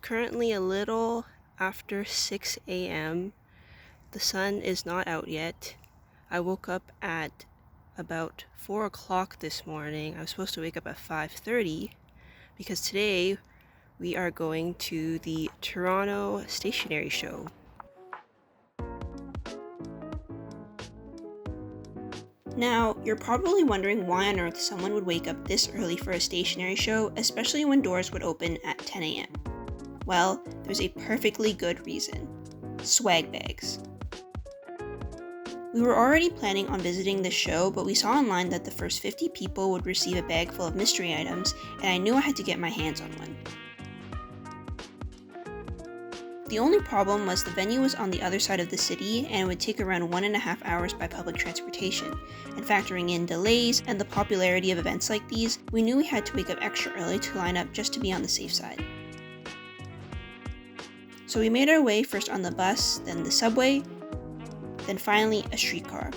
currently a little after 6 a.m. The sun is not out yet. I woke up at about 4 o'clock this morning. I was supposed to wake up at 5:30 because today we are going to the Toronto Stationery Show. Now, you're probably wondering why on earth someone would wake up this early for a stationery show, especially when doors would open at 10 a.m. Well, there's a perfectly good reason. Swag bags. We were already planning on visiting the show, but we saw online that the first 50 people would receive a bag full of mystery items, and I knew I had to get my hands on one. The only problem was the venue was on the other side of the city, and it would take around 1.5 hours by public transportation. And factoring in delays and the popularity of events like these, we knew we had to wake up extra early to line up just to be on the safe side. So we made our way first on the bus, then the subway, then finally a streetcar.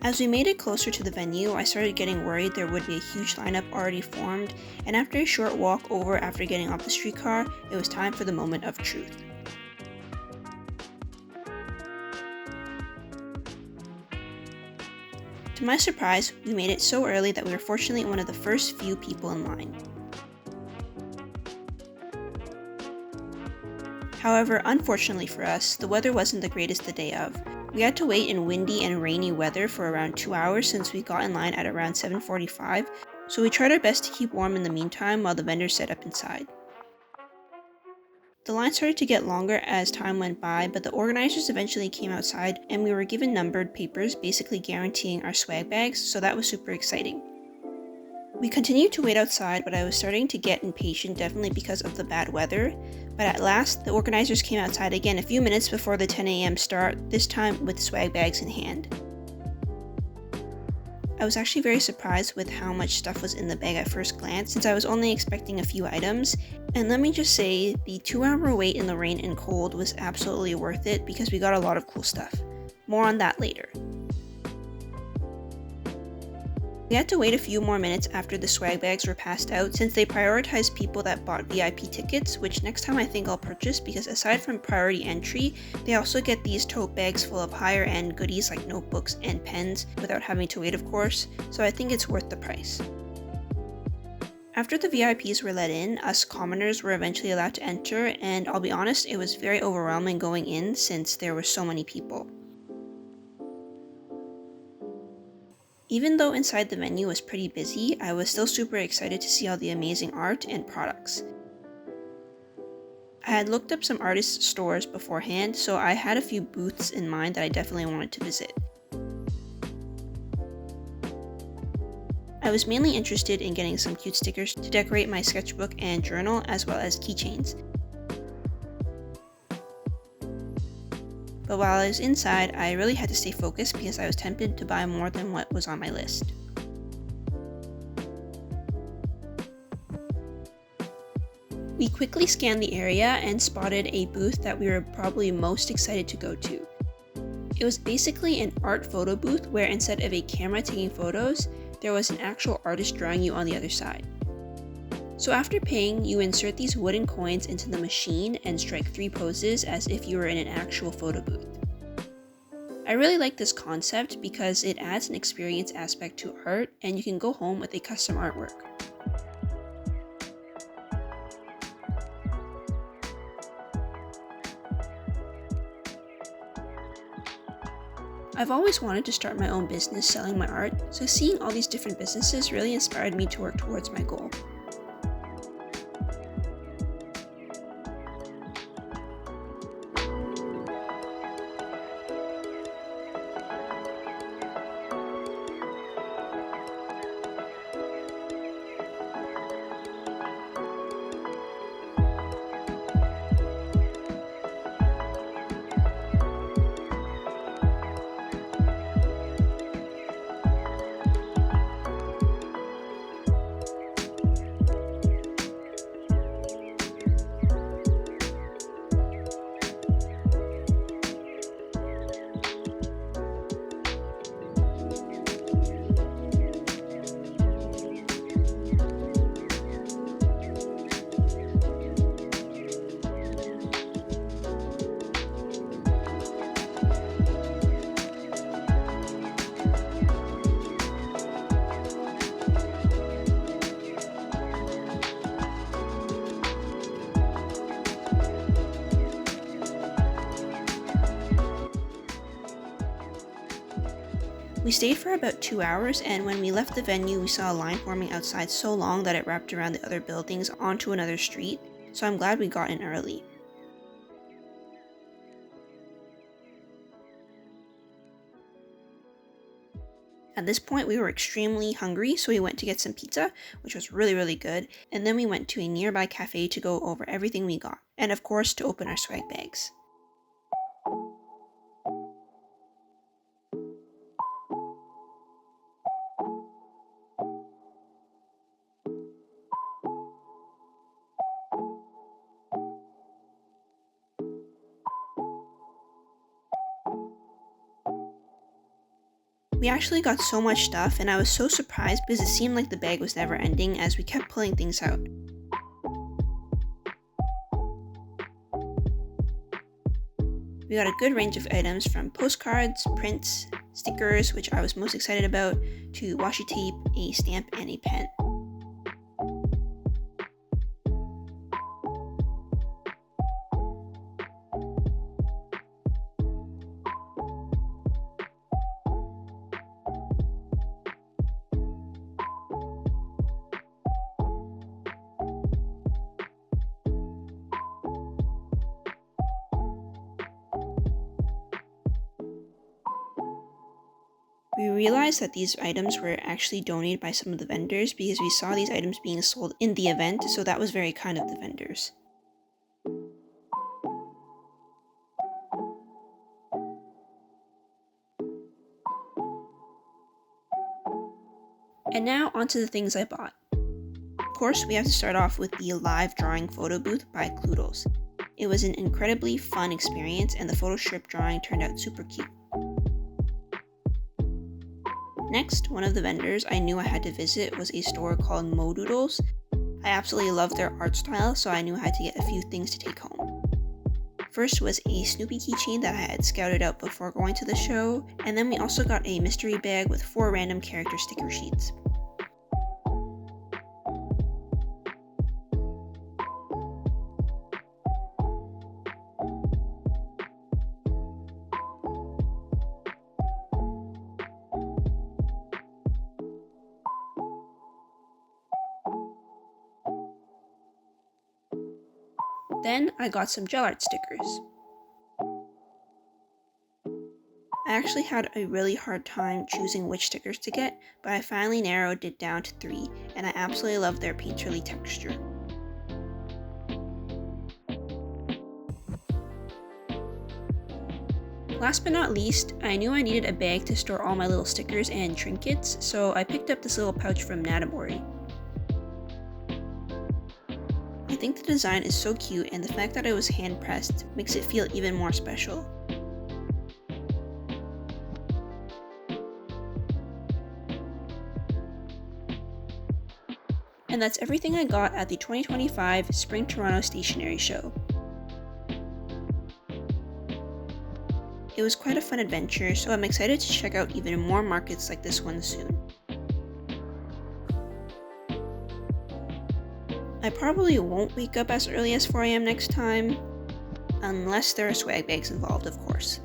As we made it closer to the venue, I started getting worried there would be a huge lineup already formed, and after a short walk over after getting off the streetcar, it was time for the moment of truth. To my surprise, we made it so early that we were fortunately one of the first few people in line. However, unfortunately for us, the weather wasn't the greatest the day of. We had to wait in windy and rainy weather for around 2 hours since we got in line at around 7:45, so we tried our best to keep warm in the meantime while the vendors set up inside. The line started to get longer as time went by, but the organizers eventually came outside and we were given numbered papers basically guaranteeing our swag bags, so that was super exciting. We continued to wait outside, but I was starting to get impatient, definitely because of the bad weather. But at last, the organizers came outside again a few minutes before the 10 a.m. start, this time with swag bags in hand. I was actually very surprised with how much stuff was in the bag at first glance, since I was only expecting a few items. And let me just say, the 2-hour wait in the rain and cold was absolutely worth it because we got a lot of cool stuff. More on that later. We had to wait a few more minutes after the swag bags were passed out since they prioritized people that bought VIP tickets, which next time I think I'll purchase because aside from priority entry, they also get these tote bags full of higher end goodies like notebooks and pens without having to wait, of course, so I think it's worth the price. After the VIPs were let in, us commoners were eventually allowed to enter, and I'll be honest, it was very overwhelming going in since there were so many people. Even though inside the venue was pretty busy, I was still super excited to see all the amazing art and products. I had looked up some artist stores beforehand, so I had a few booths in mind that I definitely wanted to visit. I was mainly interested in getting some cute stickers to decorate my sketchbook and journal, as well as keychains. But while I was inside, I really had to stay focused because I was tempted to buy more than what was on my list. We quickly scanned the area and spotted a booth that we were probably most excited to go to. It was basically an art photo booth where instead of a camera taking photos, there was an actual artist drawing you on the other side. So after paying, you insert these wooden coins into the machine and strike 3 poses as if you were in an actual photo booth. I really like this concept because it adds an experience aspect to art and you can go home with a custom artwork. I've always wanted to start my own business selling my art, so seeing all these different businesses really inspired me to work towards my goal. We stayed for about 2 hours, and when we left the venue, we saw a line forming outside so long that it wrapped around the other buildings onto another street, so I'm glad we got in early. At this point, we were extremely hungry, so we went to get some pizza, which was really good, and then we went to a nearby cafe to go over everything we got, and of course to open our swag bags. We actually got so much stuff, and I was so surprised because it seemed like the bag was never ending as we kept pulling things out. We got a good range of items from postcards, prints, stickers, which I was most excited about, to washi tape, a stamp, and a pen. We realized that these items were actually donated by some of the vendors because we saw these items being sold in the event, so that was very kind of the vendors. And now onto the things I bought. Of course, we have to start off with the live drawing photo booth by Kloodles. It was an incredibly fun experience, and the photo strip drawing turned out super cute. Next, one of the vendors I knew I had to visit was a store called Modoodles. I absolutely loved their art style, so I knew I had to get a few things to take home. First was a Snoopy keychain that I had scouted out before going to the show, and then we also got a mystery bag with 4 random character sticker sheets. Then I got some gel art stickers. I actually had a really hard time choosing which stickers to get, but I finally narrowed it down to 3, and I absolutely love their painterly texture. Last but not least, I knew I needed a bag to store all my little stickers and trinkets, so I picked up this little pouch from Natamori. I think the design is so cute, and the fact that it was hand pressed makes it feel even more special. And that's everything I got at the 2025 Spring Toronto Stationery Show. It was quite a fun adventure, so I'm excited to check out even more markets like this one soon. I probably won't wake up as early as 4 a.m. next time, unless there are swag bags involved, of course.